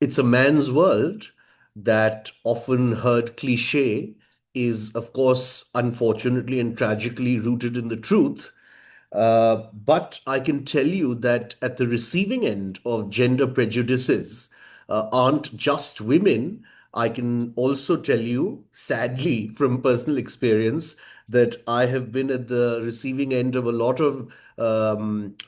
It's a man's world that often heard cliche is, of course, unfortunately and tragically rooted in the truth. But I can tell you that at the receiving end of gender prejudices aren't just women. I can also tell you, sadly, from personal experience, that I have been at the receiving end of a lot of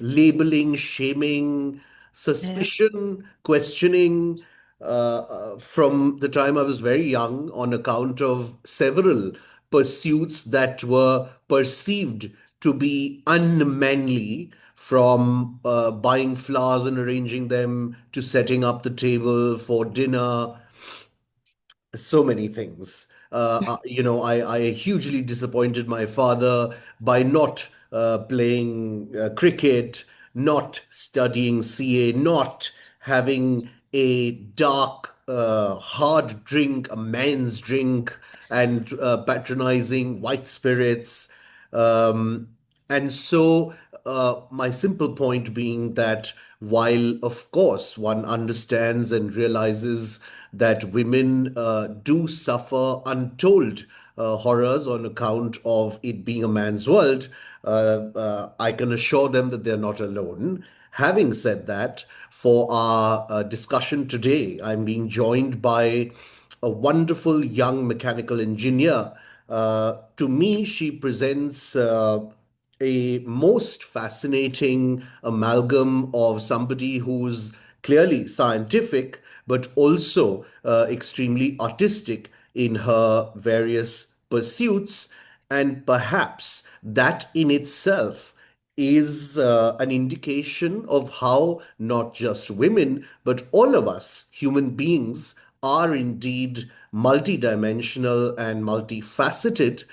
labeling, shaming, Yeah. suspicion, questioning from the time I was very young on account of several pursuits that were perceived to be unmanly, from buying flowers and arranging them to setting up the table for dinner, so many things. I hugely disappointed my father by not playing cricket, not studying CA, not having a dark, hard drink, a man's drink, and patronizing white spirits. Um, and so, my simple point being that while, of course, one understands and realizes that women do suffer untold horrors on account of it being a man's world, I can assure them that they're not alone. Having said that, for our discussion today, I'm being joined by a wonderful young mechanical engineer. To me, she presents a most fascinating amalgam of somebody who's clearly scientific, but also extremely artistic in her various pursuits. And perhaps that in itself is an indication of how not just women, but all of us human beings are indeed multidimensional and multifaceted,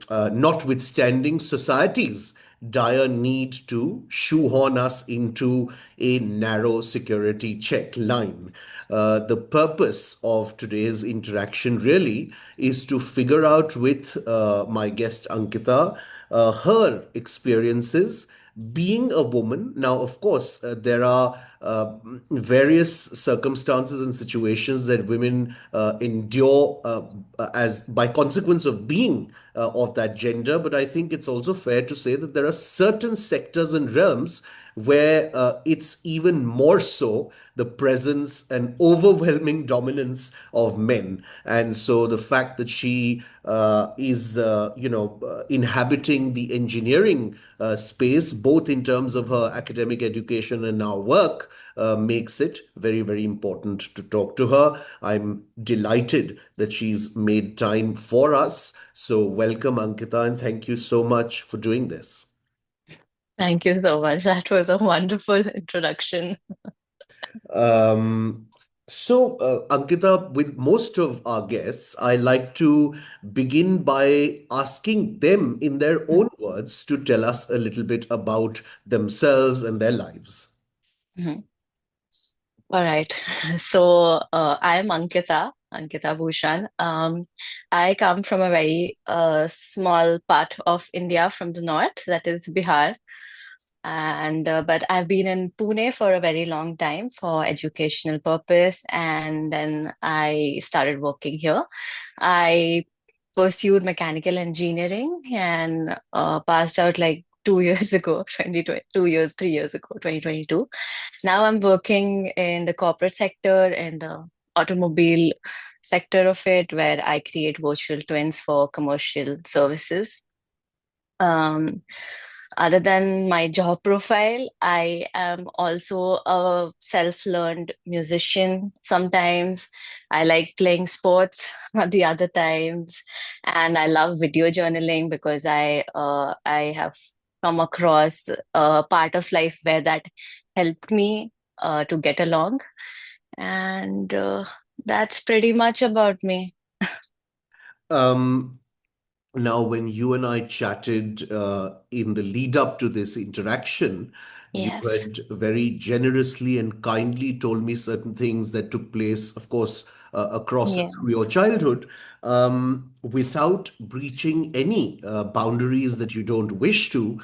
notwithstanding society's dire need to shoehorn us into a narrow security check line. The purpose of today's interaction really is to figure out with my guest Ankita her experiences being a woman. Now, of course, there are various circumstances and situations that women endure as by consequence of being of that gender. But I think it's also fair to say that there are certain sectors and realms where it's even more so the presence and overwhelming dominance of men. And so the fact that she is, inhabiting the engineering space, both in terms of her academic education and now work, makes it very, very important to talk to her. I'm delighted that she's made time for us. So, welcome, Ankita, and thank you so much for doing this. Thank you so much. That was a wonderful introduction. Um, Ankita, with most of our guests, I like to begin by asking them in their own words to tell us a little bit about themselves and their lives. Mhm. All right. So I'm Ankita Bhushan. I come from a very small part of India from the north, that is Bihar. And but I've been in Pune for a very long time for educational purpose, and then I started working here. I pursued mechanical engineering and passed out like 2 years ago, 2020, 2 years, 3 years ago, 2022. Now I'm working in the corporate sector in the automobile sector of it, where I create virtual twins for commercial services. Um, Other than my job profile, I am also a self-learned musician. Sometimes I like playing sports at the other times, and I love video journaling because I have come across a part of life where that helped me to get along, and that's pretty much about me. Um, Now, when you and I chatted in the lead up to this interaction, you Yes. had very generously and kindly told me certain things that took place, of course, across and Yeah. through your childhood, without breaching any boundaries that you don't wish to.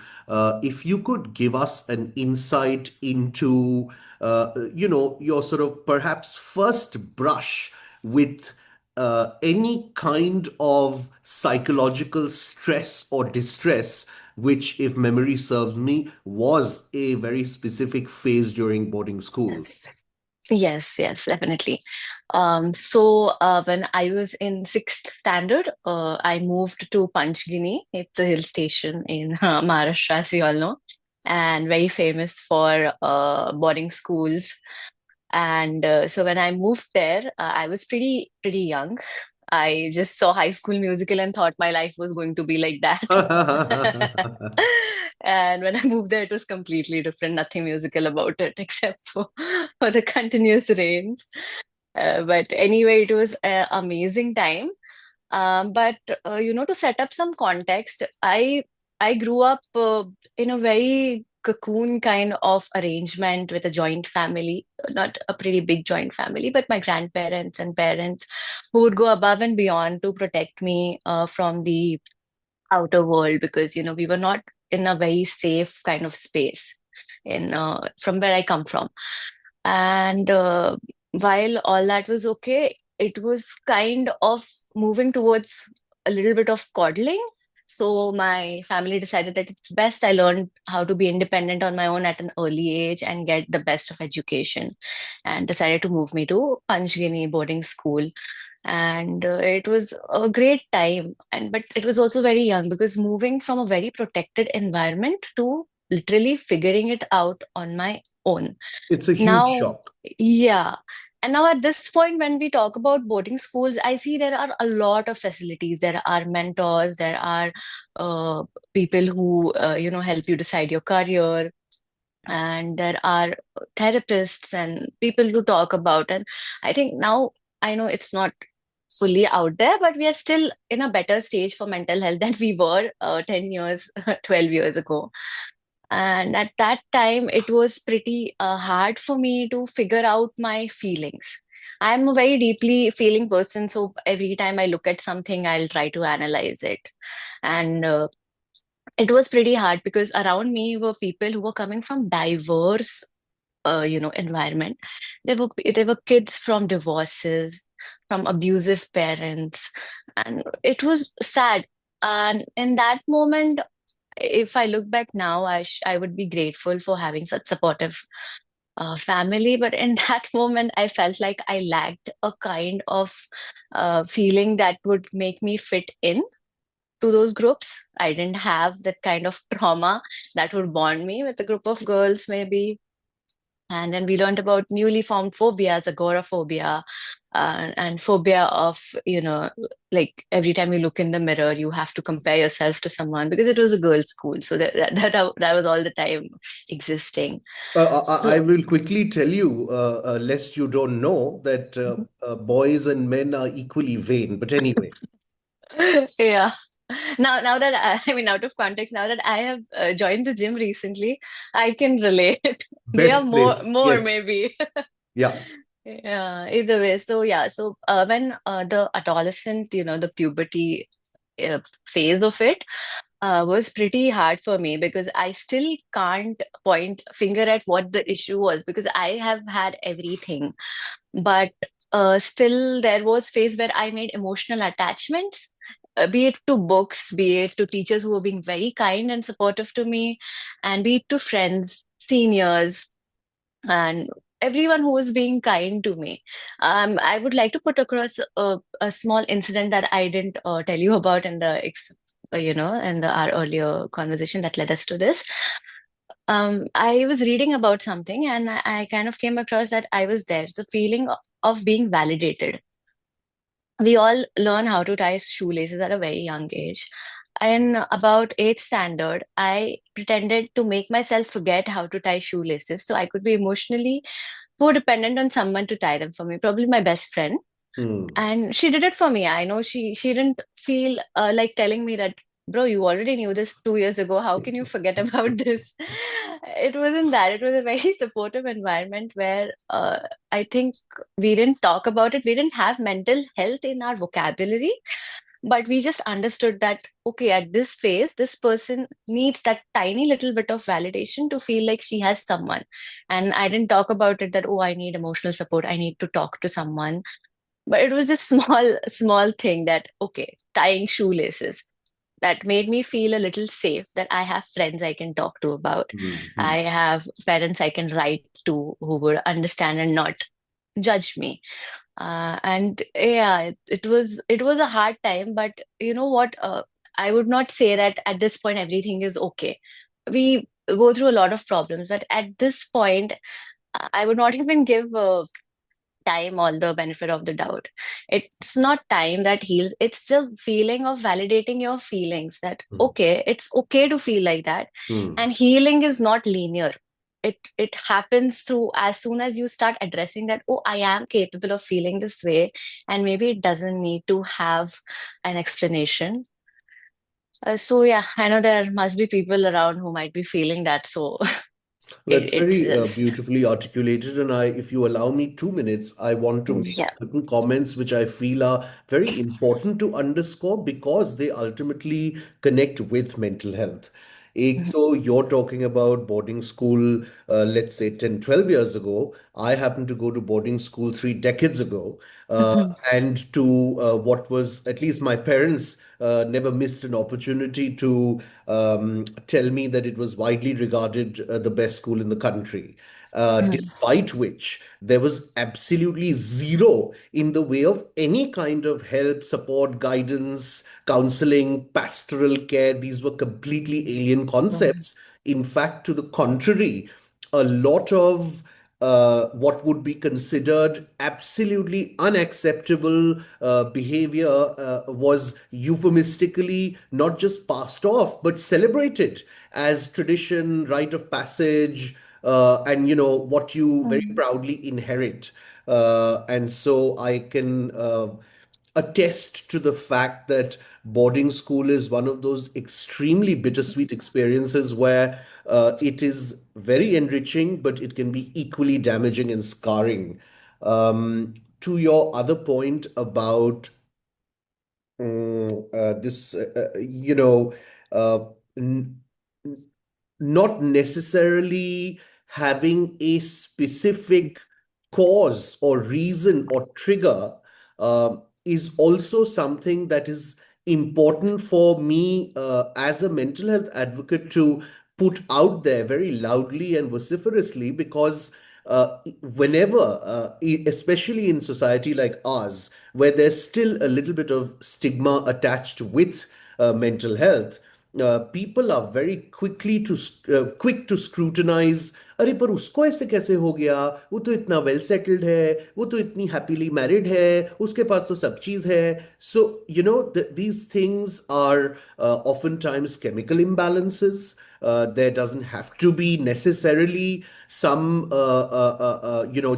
If you could give us an insight into, your sort of perhaps first brush with any kind of psychological stress or distress, which, if memory serves me, was a very specific phase during boarding school. Yes. Yes, yes, definitely. So when I was in sixth standard, I moved to Panchgini. It's a hill station in Maharashtra, as you all know, and very famous for boarding schools. And so when I moved there, I was pretty young. I just saw High School Musical and thought my life was going to be like that. And when I moved there, it was completely different. Nothing musical about it except for the continuous rains. But anyway, it was an amazing time. But to set up some context, I grew up in a very cocoon kind of arrangement with a joint family, not a pretty big joint family, but my grandparents and parents who would go above and beyond to protect me from the outer world because we were not in a very safe kind of space in from where I come from. And while all that was okay, it was kind of moving towards a little bit of coddling. So my family decided that it's best I learned how to be independent on my own at an early age and get the best of education, and decided to move me to Panchgini boarding school. And it was a great time, and but it was also very young because moving from a very protected environment to literally figuring it out on my own. It's a huge Now, shock. yeah. And now at this point, when we talk about boarding schools, I see there are a lot of facilities. There are mentors, there are uh, people who, help you decide your career, and there are therapists and people to talk about. And I think now, I know it's not fully out there, but we are still in a better stage for mental health than we were 10 years, 12 years ago. And at that time, it was pretty hard for me to figure out my feelings. I'm a very deeply feeling person, so every time I look at something, I'll try to analyze it. And it was pretty hard because around me were people who were coming from diverse environment. There were kids from divorces, from abusive parents, and it was sad. And in that moment, if I look back now, I would be grateful for having such supportive family. But in that moment, I felt like I lacked a kind of feeling that would make me fit in to those groups. I didn't have that kind of trauma that would bond me with a group of girls, maybe. And then we learned about newly formed phobias, agoraphobia, and phobia of, like every time you look in the mirror, you have to compare yourself to someone because it was a girls' school. So that was all the time existing. I So, will quickly tell you, lest you don't know, that boys and men are equally vain. But anyway, yeah. Now that I mean, out of context, now that I have joined the gym recently, I can relate. They are best more, place. more Yes. maybe. Yeah. Yeah, either way. So yeah, so when the adolescent, the puberty phase of it was pretty hard for me because I still can't point finger at what the issue was because I have had everything, but still there was phase where I made emotional attachments. Be it to books, be it to teachers who were being very kind and supportive to me, and be it to friends, seniors, and everyone who was being kind to me. I would like to put across a small incident that I didn't tell you about in our earlier conversation that led us to this. I was reading about something and I kind of came across that I was there. The feeling of being validated. We all learn how to tie shoelaces at a very young age. In about eighth standard, I pretended to make myself forget how to tie shoelaces so I could be emotionally codependent on someone to tie them for me, probably my best friend. Hmm. And she did it for me. I know she didn't feel like telling me that, bro, you already knew this 2 years ago. How can you forget about this? It wasn't that. It was a very supportive environment where I think we didn't talk about it. We didn't have mental health in our vocabulary, but we just understood that, okay, at this phase, this person needs that tiny little bit of validation to feel like she has someone. And I didn't talk about it that, oh, I need emotional support. I need to talk to someone. But it was a small thing that, okay, tying shoelaces that made me feel a little safe that I have friends I can talk to about. Mhm. I have parents I can write to who would understand and not judge me. And yeah, it was a hard time, but you know what? I would not say that at this point everything is okay. We go through a lot of problems, but at this point, I would not even give time all the benefit of the doubt. It's not time that heals, it's the feeling of validating your feelings that, okay, it's okay to feel like that. Hmm. And healing is not linear. It happens through as soon as you start addressing that, oh, I am capable of feeling this way, and maybe it doesn't need to have an explanation. So yeah, I know there must be people around who might be feeling that. So That's it's very just beautifully articulated. And if you allow me 2 minutes, I want to make yeah. certain comments which I feel are very important to underscore because they ultimately connect with mental health. एक तो you're talking about boarding school, let's say 10, 12 years ago. I happened to go to boarding school 3 decades ago. Uh, and to what was, at least my parents never missed an opportunity to tell me that it was widely regarded the best school in the country. Despite which, there was absolutely zero in the way of any kind of help, support, guidance, counseling, pastoral care. These were completely alien concepts. In fact, to the contrary, a lot of what would be considered absolutely unacceptable behavior was euphemistically not just passed off but celebrated as tradition, rite of passage, and what you very proudly inherit. And so I can attest to the fact that boarding school is one of those extremely bittersweet experiences where it is very enriching, but it can be equally damaging and scarring. To your other point about this, uh, n- n- not necessarily having a specific cause or reason or trigger is also something that is important for me as a mental health advocate to put out there very loudly and vociferously because whenever, especially in society like ours, where there's still a little bit of stigma attached with mental health, people are very quick to scrutinize. अरे पर उसको ऐसे कैसे हो गया, वो तो इतना वेल सेटल्ड है, वो तो इतनी हैप्पीली मैरिड है, उसके पास तो सब चीज है. So these things are oftentimes chemical imbalances. There doesn't have to be necessarily some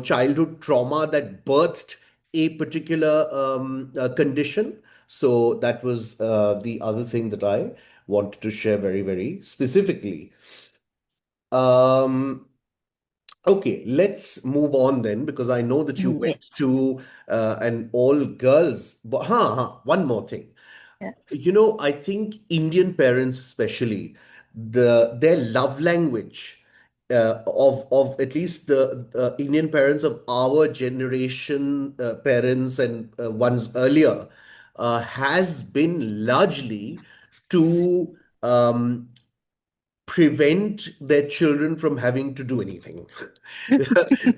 childhood trauma that birthed a particular condition. So that was the other thing that I wanted to share very, very specifically. Um, okay, let's move on then, because I know that you Yeah. went to an all girls. But one more thing. Yeah. I think Indian parents, especially, their love language of at least the Indian parents of our generation, parents and ones earlier, has been largely to prevent their children from having to do anything.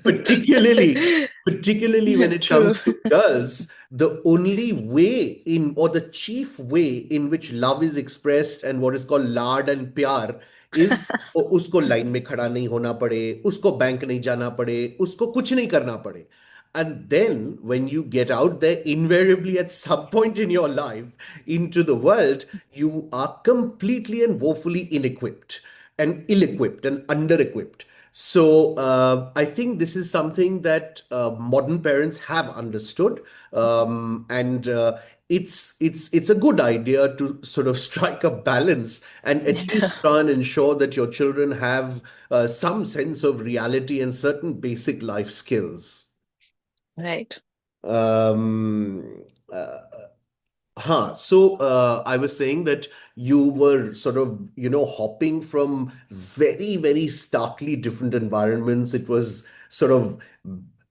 particularly particularly when it True. comes to girls, the only way in, or the chief way in which love is expressed and what is called lard and pyar is उसको line में खड़ा नहीं होना पड़े, उसको bank नहीं जाना पड़े, उसको कुछ नहीं करना पड़े. And then, when you get out there, invariably at some point in your life into the world, you are completely and woefully inequipped and ill equipped and under equipped. So, I think this is something that modern parents have understood. And it's a good idea to sort of strike a balance and at least try and ensure that your children have some sense of reality and certain basic life skills. Right. Um, uh, I was saying that you were sort of, hopping from very, very starkly different environments. It was sort of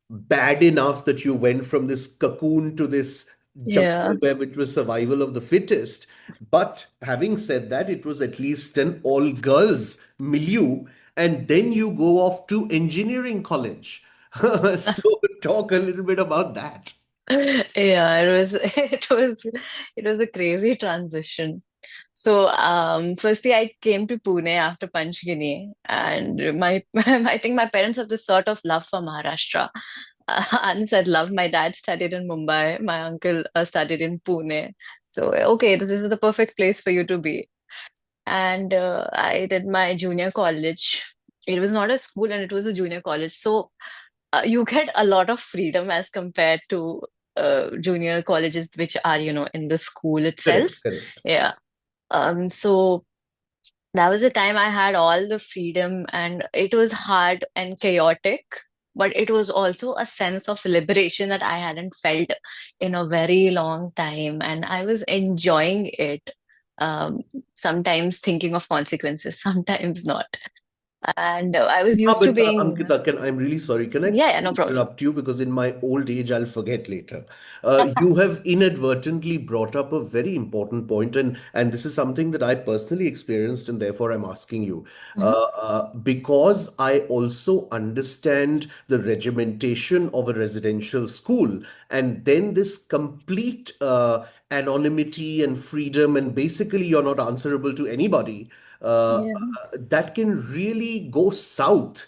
bad enough that you went from this cocoon to this jungle Yeah. where it was survival of the fittest. But having said that, it was at least an all girls milieu. And then you go off to engineering college. So talk a little bit about that. Yeah, it was it was a crazy transition. So, firstly, I came to Pune after Panchgini, and I think my parents have this sort of love for Maharashtra. Hans had loved my dad studied in Mumbai, my uncle studied in Pune. So, okay, this is the perfect place for you to be. And I did my junior college. It was not a school, and it was a junior college. So, you get a lot of freedom as compared to junior colleges, which are, in the school itself. Correct, correct. Yeah. So that was the time I had all the freedom, and it was hard and chaotic, but it was also a sense of liberation that I hadn't felt in a very long time, and I was enjoying it. Um, Sometimes thinking of consequences, sometimes not. And I was Ah, used to but being, Ankita, I'm really sorry. Can I yeah, yeah, no quickly problem. interrupt you because in my old age I'll forget later. You have inadvertently brought up a very important point, and this is something that I personally experienced, and therefore I'm asking you. Mhm. Because I also understand the regimentation of a residential school, and then this complete anonymity and freedom, and basically you're not answerable to anybody. Yeah. That can really go south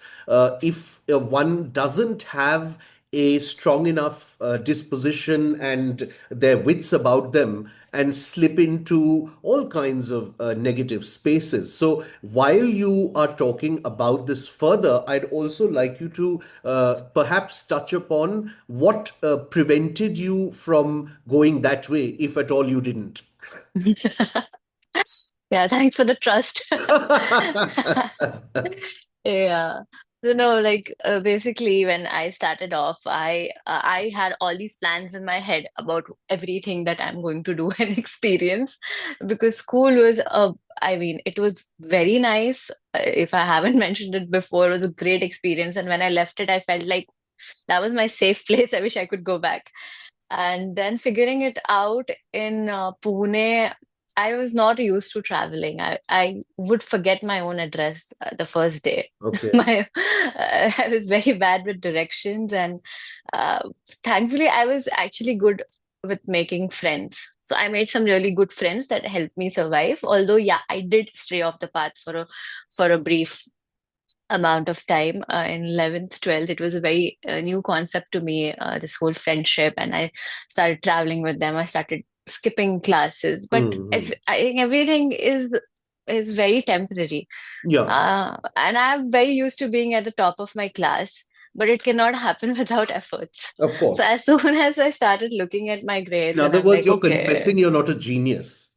if one doesn't have a strong enough disposition and their wits about them and slip into all kinds of negative spaces. So, while you are talking about this further, I'd also like you to perhaps touch upon what prevented you from going that way, if at all you didn't. Yeah, thanks for the trust. Yeah. So no, like basically when I started off, I had all these plans in my head about everything that I'm going to do and experience because school was I mean, it was very nice. If I haven't mentioned it before, it was a great experience. And when I left it, I felt like that was my safe place. I wish I could go back. And then figuring it out in Pune, I was not used to traveling. I would forget my own address the first day. Okay. I was very bad with directions, and uh, thankfully, I was actually good with making friends. So I made some really good friends that helped me survive. Although, yeah, I did stray off the path for a brief amount of time in 11th 12th. It was a very new concept to me, this whole friendship, and I started traveling with them. I started skipping classes, but if Hmm. I think everything is very temporary, Yeah, and I'm very used to being at the top of my class, but it cannot happen without efforts. of So course. as soon as I started looking at my In grades, and other I'm words, like, you're okay, confessing you're not a genius.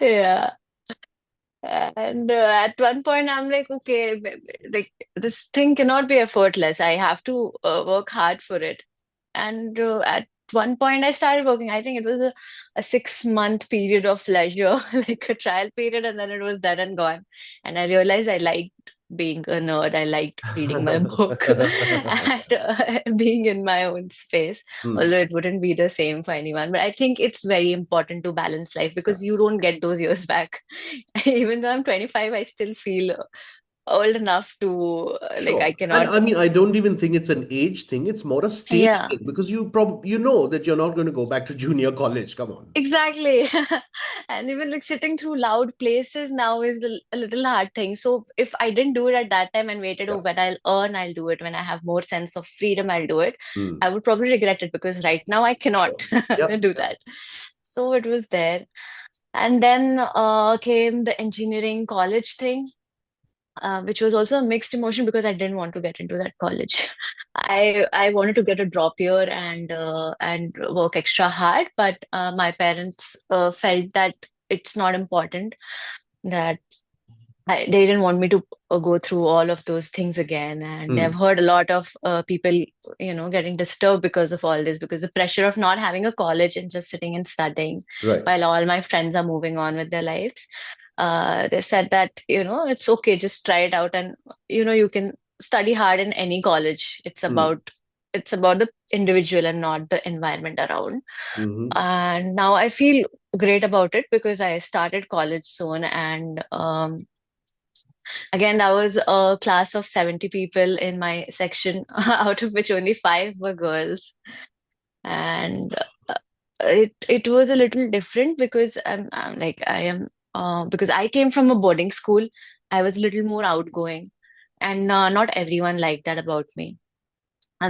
yeah. And at one point, I'm like, okay, like this thing cannot be effortless. I have to work hard for it. And at one point, I started working. I think it was a 6 month period of leisure, like a trial period, and then it was done and gone. And I realized I liked being a nerd. I liked reading my book and being in my own space, Hmm. although it wouldn't be the same for anyone. But I think it's very important to balance life because you don't get those years back. Even though I'm 25, I still feel old enough to like I Sure. And cannot. I mean, I don't even think it's an age thing. It's more a stage Yeah, thing because you know that you're not going to go back to junior college. Come on. exactly. And even like sitting through loud places now is a little hard thing. So if I didn't do it at that time and waited, oh, Yeah. when I'll earn, I'll do it. When I have more sense of freedom, I'll do it. Hmm. I would probably regret it because right now I cannot Sure. Yep. do Yep. that. So it was there. And then came the engineering college thing. which was also a mixed emotion because I didn't want to get into that college. I wanted to get a drop year and work extra hard, but my parents felt that it's not important, that they didn't want me to go through all of those things again. And I've Hmm. heard a lot of people, getting disturbed because of all this, because the pressure of not having a college and just sitting and studying Right. while all my friends are moving on with their lives. They said that, it's okay, just try it out. And, you can study hard in any college. Hmm. It's about the individual and not the environment around. Hmm. And now I feel great about it because I started college soon. And again, that was a class of 70 people in my section, out of which only five were girls. And it was a little different because I'm like I am because I came from a boarding school. I was a little more outgoing, and not everyone liked that about me.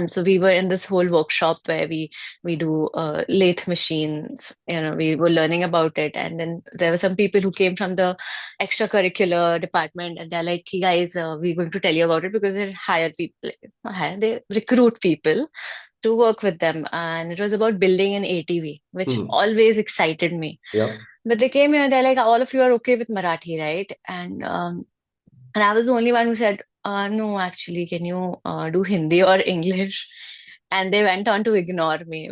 So we were in this whole workshop where we do lathe machines. We were learning about it, and then there were some people who came from the extracurricular department, and they're like, "Hey guys, we're going to tell you about it because they hire people, not hire, they recruit people to work with them." And it was about building an ATV, which Hmm. always excited me. Yeah. But they came here, they're like, "All of you are okay with Marathi, right?" And I was the only one who said, no, actually, can you do Hindi or English? And they went on to ignore me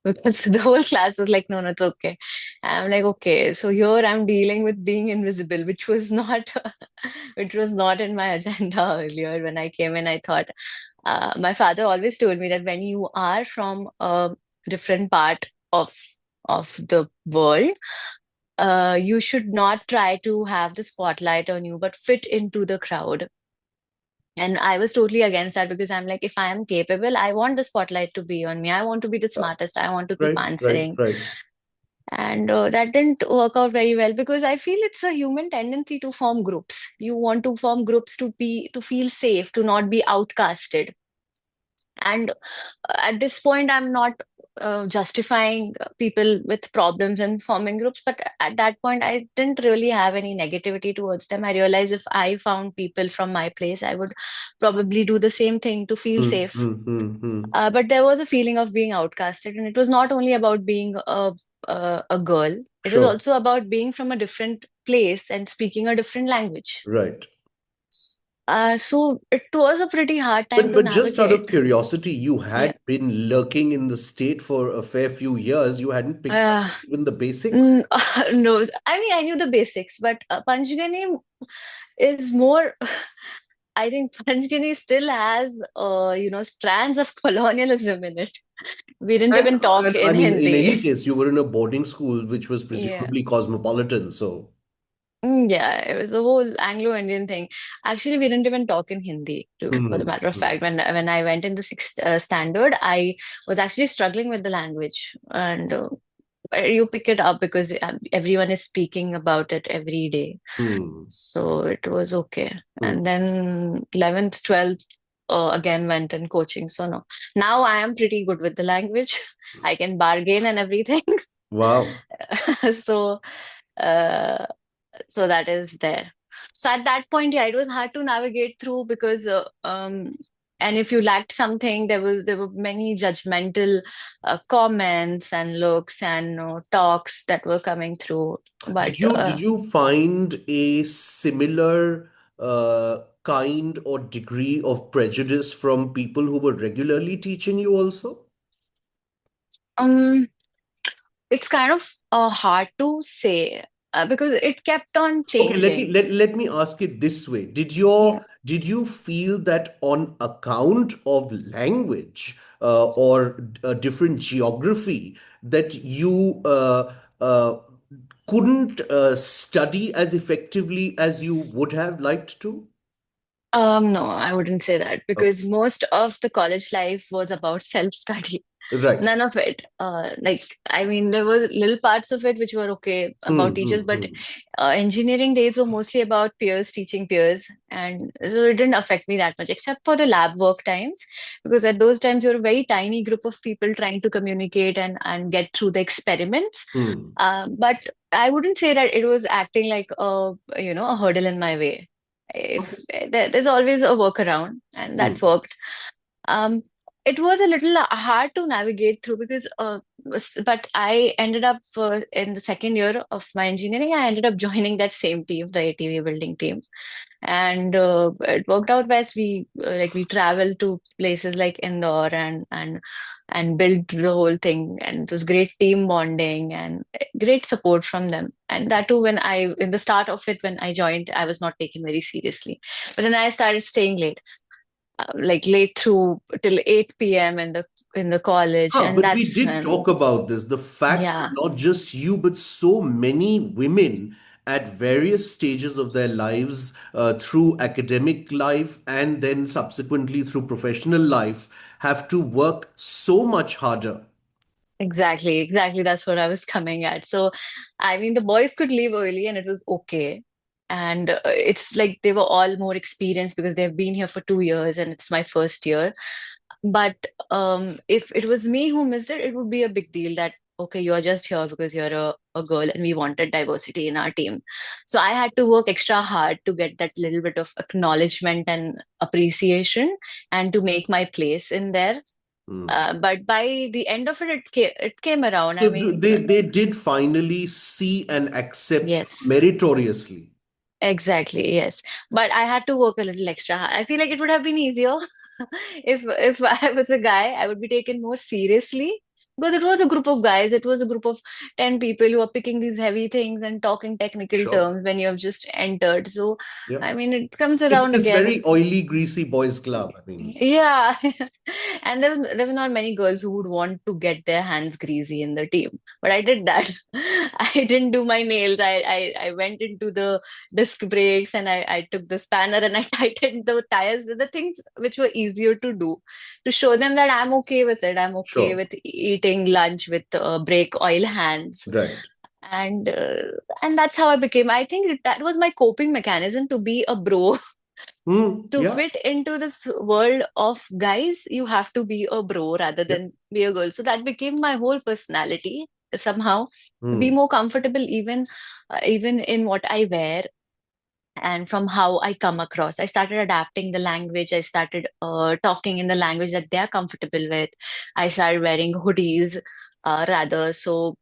because the whole class was like, no, no, it's okay. And I'm like, okay. So here I'm dealing with being invisible, which was not, which was not in my agenda earlier. When I came in, I thought, my father always told me that when you are from a different part of of the world, you should not try to have the spotlight on you, but fit into the crowd. And I was totally against that because I'm like, if I am capable, I want the spotlight to be on me. I want to be the Uh, smartest. I want to keep right. Right. answering. Right. And that didn't work out very well because I feel it's a human tendency to form groups. You want to form groups to feel safe, to not be outcasted. And at this point, I'm not justifying people with problems and forming groups, but at that point, I didn't really have any negativity towards them. I realized if I found people from my place, I would probably do the same thing to feel Hmm. safe. Hmm. Hmm. Hmm. But there was a feeling of being outcasted, and it was not only about being a girl. It was Sure. also about being from a different place and speaking a different language. Right. So it was a pretty hard time to But just out of navigate. curiosity, you Yeah. had been lurking in the state for a fair few years. You hadn't picked up Uh, even the basics. no, I mean, I knew the basics, but Panchgani is more. I think Panchgani still has, strands of colonialism in it. We didn't And even talk I in mean, in Hindi. any case, you were in a boarding school, which was Yeah. presumably cosmopolitan. So, Yeah, it was the whole Anglo-Indian thing. Actually, we didn't even talk in Hindi, for the hmm, matter of hmm, fact. When I went in the sixth standard, I was actually struggling with the language, and you pick it up because everyone is speaking about it every day. hmm, So it was okay. hmm. And then 11th, 12th, again went in coaching. So no, now I am pretty good with the language. I can bargain and everything. Wow. So, uh, so that is there. So at that point, yeah, it was hard to navigate through because, and if you lacked something, there were many judgmental comments and looks and talks that were coming through. But Did you find a similar kind or degree of prejudice from people who were regularly teaching you also? um, it's kind of hard to say because it kept on Okay, changing. let me ask it this way. Yeah. Did you feel that on account of language or a different geography that you couldn't study as effectively as you would have liked to? No, I wouldn't say that Okay. because most of the college life was about self-study. Right. None of it. I mean, there were little parts of it which were okay about Hmm, teachers, hmm, but hmm. engineering days were mostly about peers teaching peers. And so it didn't affect me that much, except for the lab work times, because at those times you're a very tiny group of people trying to communicate and get through the experiments. Hmm. But I wouldn't say that it was acting like a hurdle in my way. if Okay. there's always a workaround, and that Hmm. worked. Um, it was a little hard to navigate through because, but I ended up in the second year of my engineering, I ended up joining that same team, the ATV building team, and it worked out best. We traveled to places like Indore and built the whole thing, and it was great team bonding and great support from them. And that too, when I in the start of it, when I joined, I was not taken very seriously, but then I started staying late, like late through till 8 p.m. in the college, Huh, and but we that's did when, talk about this. The fact that yeah. not just you, but so many women at various stages of their lives, through academic life and then subsequently through professional life, have to work so much harder. Exactly, exactly. That's what I was coming at. So, I mean, the boys could leave early and it was okay. And it's like they were all more experienced because they've been here for 2 years and it's my first year. But if it was me who missed it, it would be a big deal that, okay, you're just here because you're a girl and we wanted diversity in our team. So I had to work extra hard to get that little bit of acknowledgement and appreciation and to make my place in there. Hmm. But by the end of it, it came around. I So mean, they did finally see and accept yes, meritoriously. exactly, yes. But I had to work a little extra hard. I feel like it would have been easier if I was a guy, I would be taken more seriously because it was a group of guys. It was a group of 10 people who are picking these heavy things and talking technical Sure. terms when you have just entered. So, Yeah. I mean, it comes It's around this again. very oily, greasy boys' club. I mean, Yeah. And there were not many girls who would want to get their hands greasy in the team. But I did that. I didn't do my nails. I went into the disc brakes and I took the spanner and I tightened the tires, the things which were easier to do to show them that I'm okay with it. I'm okay sure. with eating lunch with brake oil hands. Right. And that's how I became. I think that was my coping mechanism to be a bro. Hmm. To Yeah. fit into this world of guys, you have to be a bro rather Yeah. than be a girl. So that became my whole personality somehow, to be Hmm. more comfortable even in what I wear and from how I come across. I started adapting the language. I started talking in the language that they are comfortable with. I started wearing hoodies rather. So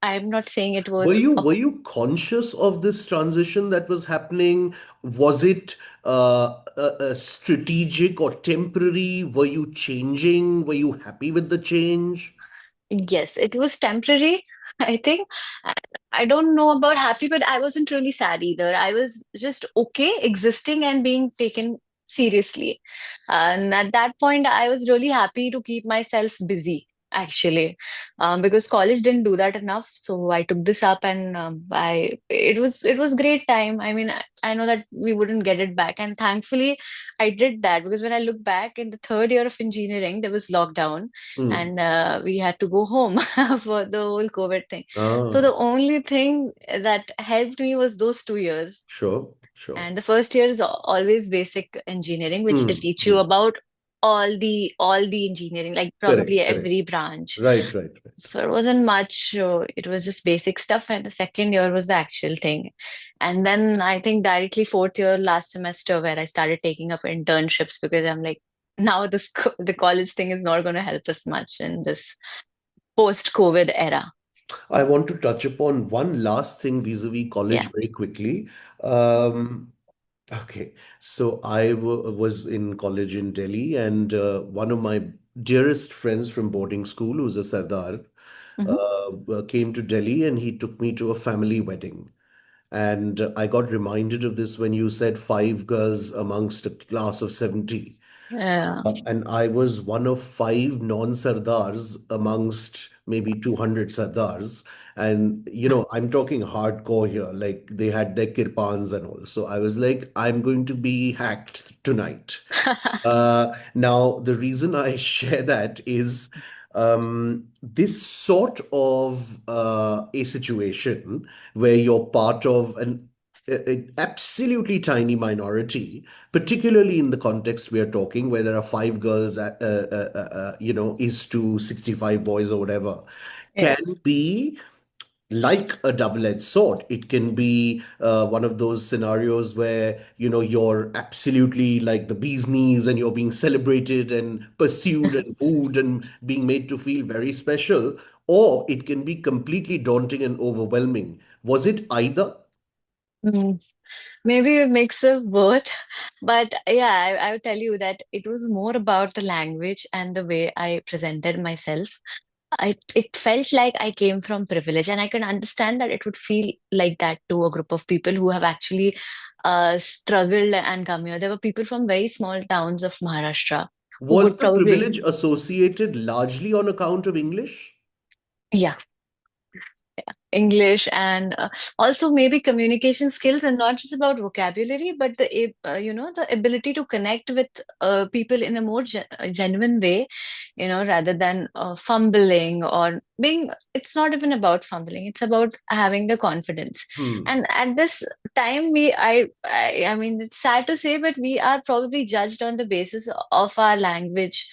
I'm not saying it Were was you a were you conscious of this transition that was happening? Was it a strategic or temporary? Were you changing? Were you happy with the change? Yes, it was temporary, I think. I I don't know about happy, but I wasn't really sad either. I was just okay existing and being taken seriously. And at that point, I was really happy to keep myself busy, actually, because college didn't do that enough. So I took this up, and it was great time. I mean, I know that we wouldn't get it back, and thankfully, I did that because when I look back in the third year of engineering, there was lockdown Hmm. and we had to go home for the whole COVID thing. So Ah, the only thing that helped me was those 2 years. sure, sure. And the first year is always basic engineering, which they Hmm. teach you Hmm. about all the engineering, like Correct, probably correct. every branch. Right, right, right. So it wasn't much. It was just basic stuff, and the second year was the actual thing. And then I think directly fourth year, last semester, where I started taking up internships because I'm like, now the college thing is not going to help us much in this post-COVID era. I want to touch upon one last thing vis-a-vis Yeah. college very quickly. Um, okay, so was in college in Delhi, and one of my dearest friends from boarding school, who's a Sardar, Hmm. came to Delhi, and he took me to a family wedding. And I got reminded of this when you said five girls amongst a class of 70. Yeah. And I was one of five non-Sardars amongst maybe 200 Sardars. And, I'm talking hardcore here. Like they had their kirpans and all. So I was like, I'm going to be hacked tonight. Now, the reason I share that is this sort of a situation where you're part of an absolutely tiny minority, particularly in the context we are talking, where there are five girls, is to 65 boys or whatever, Yeah. can be like a double-edged sword. It can be one of those scenarios where, you're absolutely like the bee's knees and you're being celebrated and pursued and wooed and being made to feel very special, or it can be completely daunting and overwhelming. Was it either? Mm, maybe a mix of both. But yeah, I would tell you that it was more about the language and the way I presented myself. It felt like I came from privilege, and I can understand that it would feel like that to a group of people who have actually struggled and come here. There were people from very small towns of Maharashtra who Was would the probably, privilege associated largely on account of English? yeah, English and also maybe communication skills, and not just about vocabulary, but the ability to connect with people in a more genuine way, rather than fumbling or being. It's not even about fumbling. It's about having the confidence. Hmm. And at this time, I mean, it's sad to say, but we are probably judged on the basis of our language,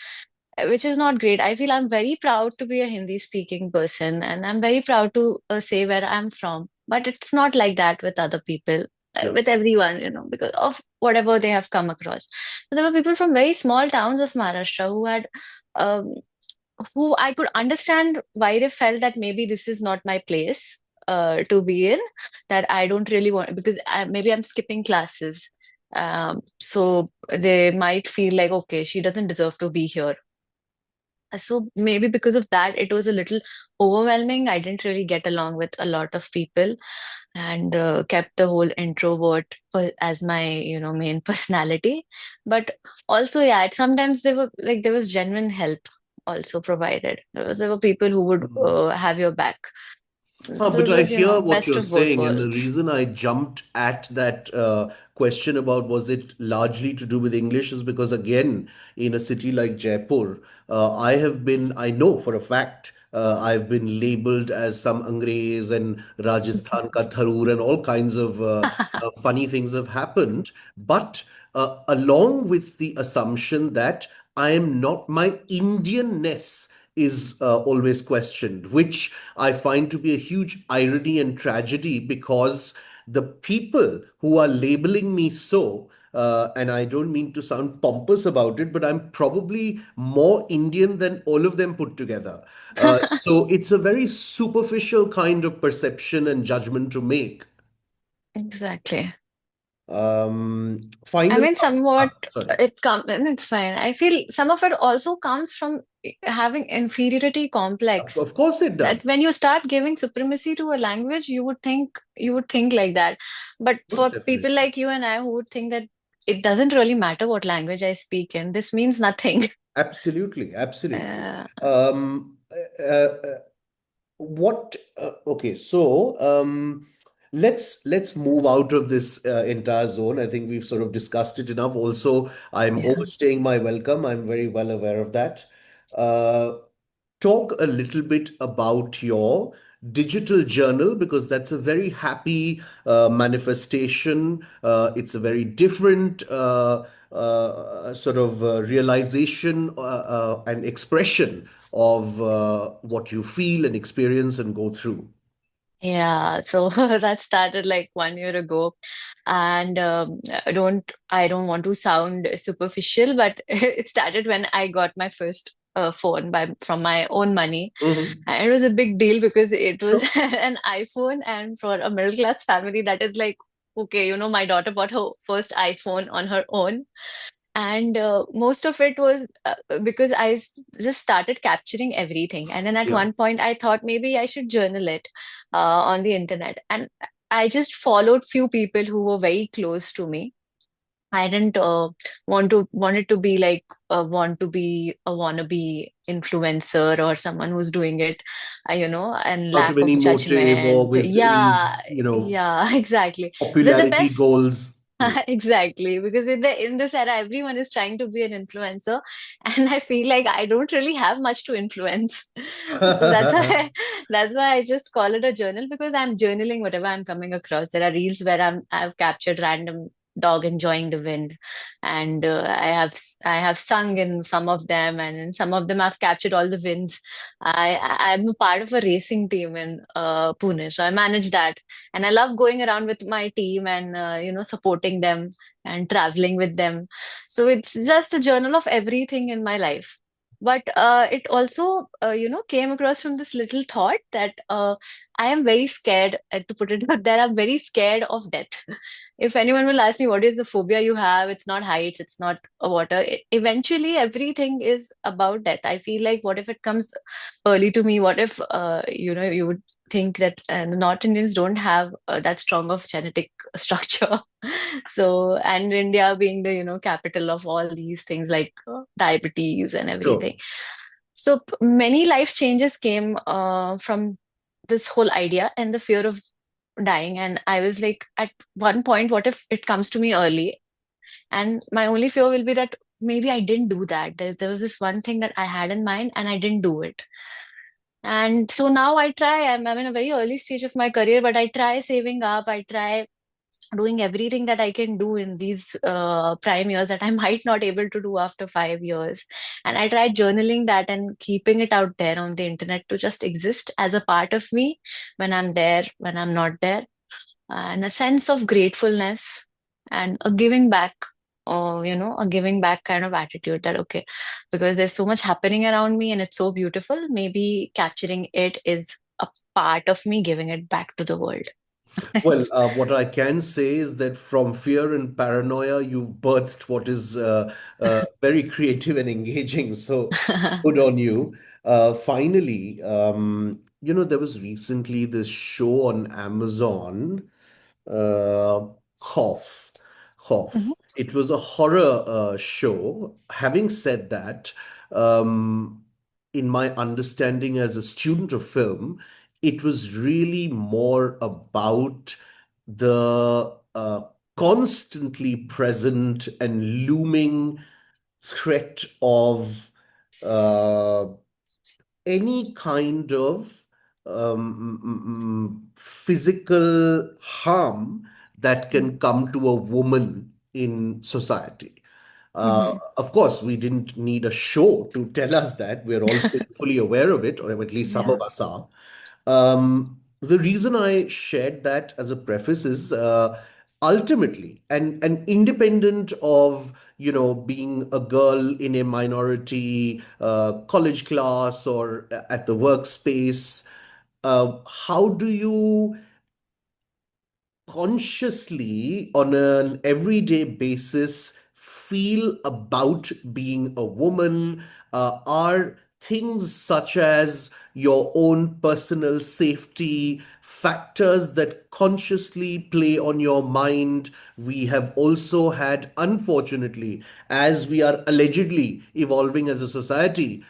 which is not great. I feel I'm very proud to be a Hindi speaking person, and I'm very proud to say where I'm from. But it's not like that with other people, Yeah. with everyone, because of whatever they have come across. So there were people from very small towns of Maharashtra um, who I could understand why they felt that maybe this is not my place to be in, that I don't really want, because maybe I'm skipping classes. So they might feel like, okay, she doesn't deserve to be here. So maybe because of that, it was a little overwhelming. I didn't really get along with a lot of people, and kept the whole introvert as my, main personality. But also, yeah, sometimes there was genuine help also provided. There were people who would have your back. So But it I was, hear what best you're of both saying, and the worlds. reason I jumped at that question about was it largely to do with English is because, again, in a city like Jaipur, I know for a fact, I've been labeled as some Angrez and Rajasthan ka tharur and all kinds of funny things have happened. But along with the assumption that I am not, my Indianness is always questioned, which I find to be a huge irony and tragedy because the people who are labeling me so, and I don't mean to sound pompous about it, but I'm probably more Indian than all of them put together. So it's a very superficial kind of perception and judgment to make. Exactly. I Final, mean, somewhat sorry. it comes, and it's fine. I feel some of it also comes from having inferiority complex. Of course it That does. when you start giving supremacy to a language, you would think like that. But Most for definitely. people like you and I who would think that it doesn't really matter what language I speak in, this means nothing. Absolutely, absolutely. Uh, Um, uh, uh, okay, so let's move out of this entire zone. I think we've sort of discussed it enough. Also, I'm yeah. overstaying my welcome. I'm very well aware of that. Uh, Talk a little bit about your digital journal because that's a very happy manifestation. It's a very different sort of realization and expression of what you feel and experience and go through. Yeah, so that started like 1 year ago, and I don't want to sound superficial, but it started when I got my first phone from my own money, Mhm. and it was a big deal because it was Sure. an iPhone, and for a middle class family, that is like, okay, my daughter bought her first iPhone on her own, and most of it was because just started capturing everything, and then at Yeah. one point I thought maybe I should journal it on the internet, and I just followed few people who were very close to me. I didn't want it to be like want to be a wannabe influencer or someone who's doing it, and Out of lack of any motive or judgment. with any, Yeah, yeah, exactly. The popularity best. goals. Hmm. Exactly, because in this era, everyone is trying to be an influencer, and I feel like I don't really have much to influence. So that's why I just call it a journal, because I'm journaling whatever I'm coming across. There are reels where I've captured random. dog enjoying the wind. And I have sung in some of them, and in some of them I've captured all the wins. I'm a part of a racing team in Pune, so I manage that, and I love going around with my team and supporting them and traveling with them. So it's just a journal of everything in my life. But it also, came across from this little thought that I am very scared, to put it out there, I'm very scared of death. If anyone will ask me what is the phobia you have, it's not heights, it's not water. Eventually, everything is about death. I feel like, what if it comes early to me? What if, you would think that the North Indians don't have that strong of genetic structure. So, and India being the, capital of all these things like diabetes and everything. Sure. So many life changes came from this whole idea and the fear of dying. And I was like, at one point, what if it comes to me early? And my only fear will be that maybe I didn't do that. There was this one thing that I had in mind and I didn't do it. And so now I try, I'm in a very early stage of my career, but I try saving up. I try doing everything that I can do in these prime years that I might not able to do after 5 years. And I tried journaling that and keeping it out there on the internet to just exist as a part of me when I'm there, when I'm not there, and a sense of gratefulness and a giving back. Or a giving back kind of attitude, that okay, because there's so much happening around me and it's so beautiful, maybe capturing it is a part of me giving it back to the world. Well, what I can say is that from fear and paranoia, you've birthed what is very creative and engaging. So good on you. Finally, there was recently this show on Amazon, uh, Cough. Cough. Mhm, It was a horror show. Having said that, um, in my understanding as a student of film, it was really more about the constantly present and looming threat of uh, any kind of physical harm that can come to a woman in society. mhm, Of course, we didn't need a show to tell us that. We're all fully aware of it, or at least some yeah. of us are. The reason I shared that as a preface is ultimately and independent of being a girl in a minority college class or at the workspace. How do you consciously on an everyday basis feel about being a woman? Are things such as your own personal safety factors that consciously play on your mind? We have also had, unfortunately, as we are allegedly evolving as a society,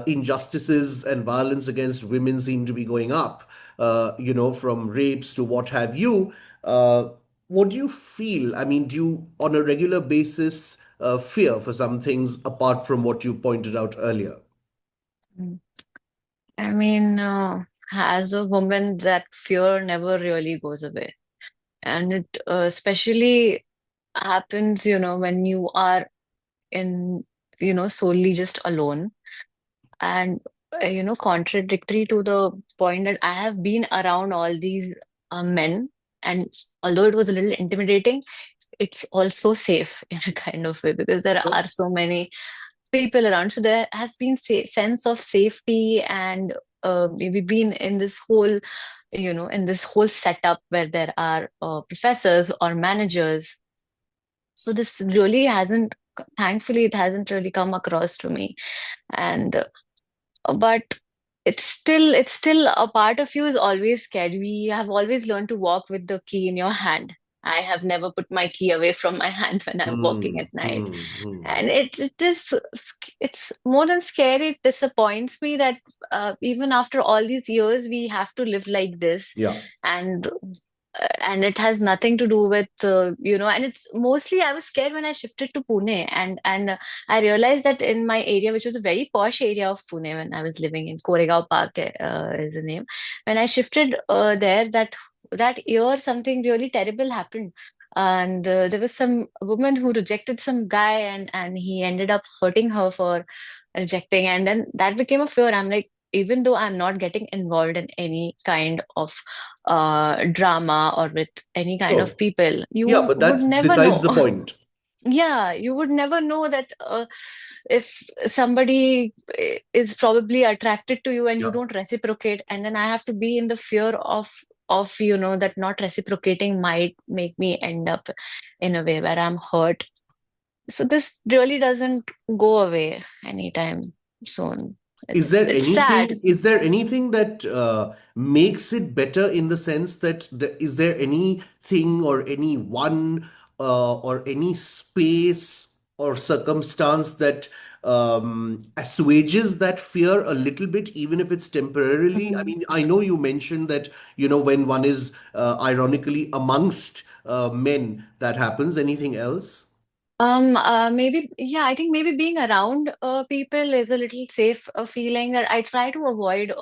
injustices and violence against women seem to be going up, from rapes to what have you. Uh, what do you feel? I mean, do you, on a regular basis, fear for some things apart from what you pointed out earlier? Mm. I mean, as a woman, that fear never really goes away. And it especially happens, when you are in, solely just alone. And, contradictory to the point that I have been around all these men. And although it was a little intimidating, it's also safe in a kind of way because there Sure. are so many people around. So there has been sense of safety, and we've been in this whole, in this whole setup where there are professors or managers. So this really hasn't, thankfully, it hasn't really come across to me. And but it's still a part of you is always scared. We have always learned to walk with the key in your hand. I have never put my key away from my hand when I'm walking Hmm, at night. hmm, hmm. And it's more than scary. It disappoints me that even after all these years we have to live like this. Yeah. And it has nothing to do with and it's mostly, I was scared when I shifted to Pune. And I realized that in my area, which was a very posh area of Pune, when I was living in Koregaon Park, is the name. When I shifted there, that year something really terrible happened. and there was some woman who rejected some guy, and he ended up hurting her for rejecting, and then that became a fear. I'm like, even though I'm not getting involved in any kind of drama or with any kind of Sure. people, Yeah, you but would that's never besides know. the point. Yeah, you would never know that if somebody is probably attracted to you and you Yeah. don't reciprocate, and then I have to be in the fear of you know that not reciprocating might make me end up in a way where I'm hurt. So this really doesn't go away anytime soon. It's sad. Is there anything that makes it better, in the sense that is there anything or anyone or any space or circumstance that assuages that fear a little bit, even if it's temporarily? I Mhm. mean, I know you mentioned that, when one is ironically amongst men, that happens. Anything else? Maybe, yeah, I think maybe being around people is a little safe feeling that I try to avoid.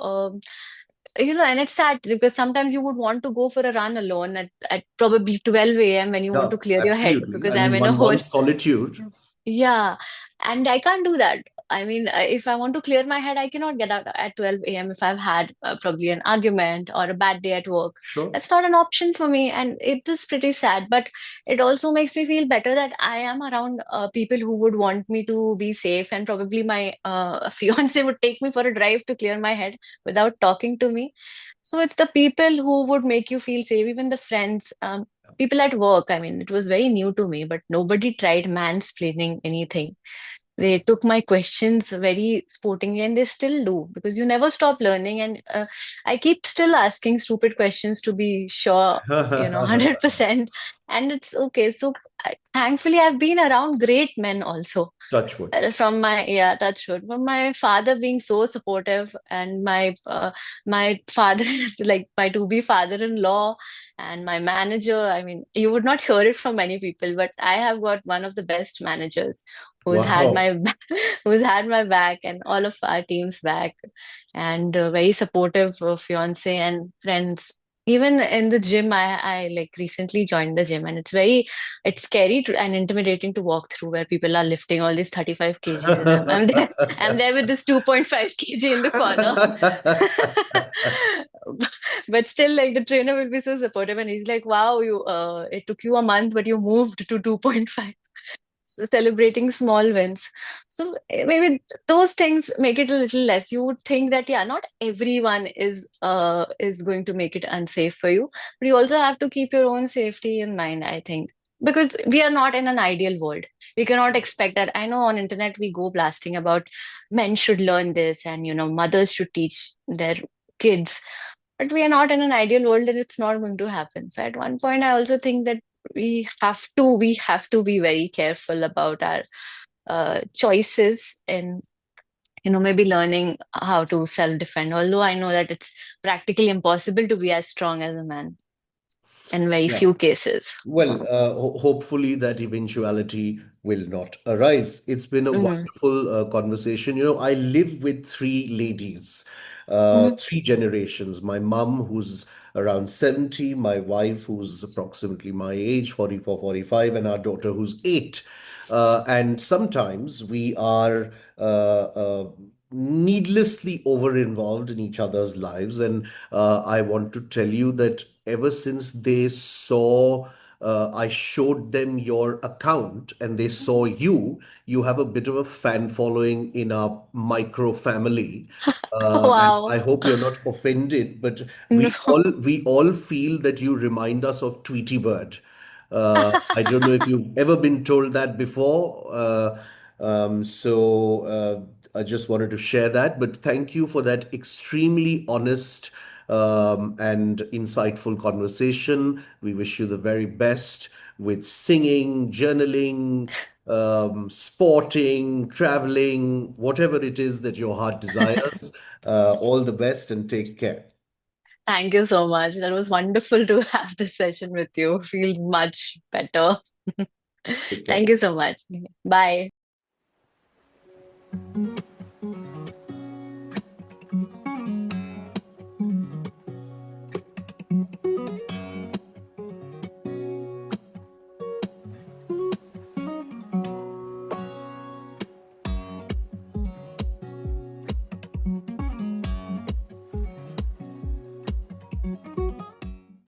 And it's sad because sometimes you would want to go for a run alone at probably 12 a.m. when you want Yeah, to clear your head absolutely. because I I'm mean, in a one whole. wants solitude. Yeah, and I can't do that. I mean, if I want to clear my head, I cannot get out at 12 a.m. if I've had probably an argument or a bad day at work. Sure. That's not an option for me, and it is pretty sad. But it also makes me feel better that I am around people who would want me to be safe, and probably my fiance would take me for a drive to clear my head without talking to me. So it's the people who would make you feel safe, even the friends. People at work, I mean, it was very new to me, but nobody tried mansplaining anything. They took my questions very sportingly, and they still do because you never stop learning. And I keep still asking stupid questions to be sure, 100%. And it's okay. So thankfully, I've been around great men also. Touch wood. From my, yeah, touch wood, from my father being so supportive, and my father is like my to be father-in-law, and my manager. I mean, you would not hear it from many people, but I have got one of the best managers who's had Wow. my who's had my back and all of our team's back, and very supportive fiance and friends. Even in the gym, I like recently joined the gym, and it's scary and intimidating to walk through where people are lifting all these 35 kgs, and I'm there. I'm there with this 2.5 kg in the corner. But still, like, the trainer will be so supportive, and he's like, wow, you it took you a month, but you moved to 2.5. Celebrating small wins. So maybe those things make it a little less. You would think that, yeah, not everyone is going to make it unsafe for you, but you also have to keep your own safety in mind, I think. Because we are not in an ideal world. We cannot expect that. I know on internet we go blasting about men should learn this, and mothers should teach their kids, but we are not in an ideal world, and it's not going to happen. So at one point, I also think that we have to be very careful about our choices, and maybe learning how to self defend. Although I know that it's practically impossible to be as strong as a man in very Yeah. few cases. Well, hopefully that eventuality will not arise. It's been a Hmm. wonderful conversation. I live with three ladies, Hmm. three generations. My mum, who's around 70, my wife, who's approximately my age, 44, 45, and our daughter, who's 8. And sometimes we are needlessly over involved in each other's lives. And I want to tell you that ever since they saw I showed them your account and they saw you. You have a bit of a fan following in our micro family. And Wow. I hope you're not offended, but No. we all feel that you remind us of Tweety Bird. I don't know if you've ever been told that before. I just wanted to share that. But thank you for that extremely honest and insightful conversation. We wish you the very best with singing, journaling, sporting, traveling, whatever it is that your heart desires. All the best and take care. Thank you so much. That was wonderful to have this session with you. Feel much better. Take care. Thank you so much. Bye.